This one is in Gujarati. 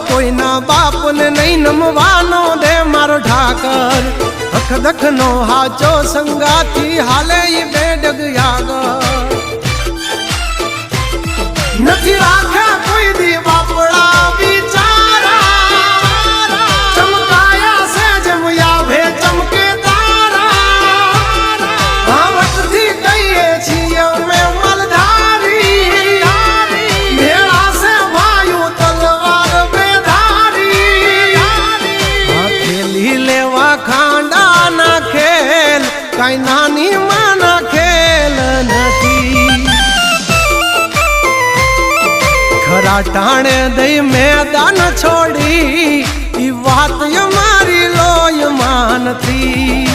કોઈના બાપને નહીં નમવાનો દે મારો ઠાકર અખ દખનો હાચો સંગાથી હાલે ઈ બેડગ આગળ નથી રાખ્યા કોઈ દી બાપડા બિચારા ચમકાયા છે જેમ યાભે ચમકે તારા ભાવટથી કહીએ છીએ અમે મલધારી ભેળા છે ભાઈઓ તલવાર બેધારી ખેલી લેવા ખાંડા ના ખેલ કઈ નાની માના ખેલ નથી ખરા ટાણે દઈ મેદાન છોડી ઈ વાત અમારી લોય માનતી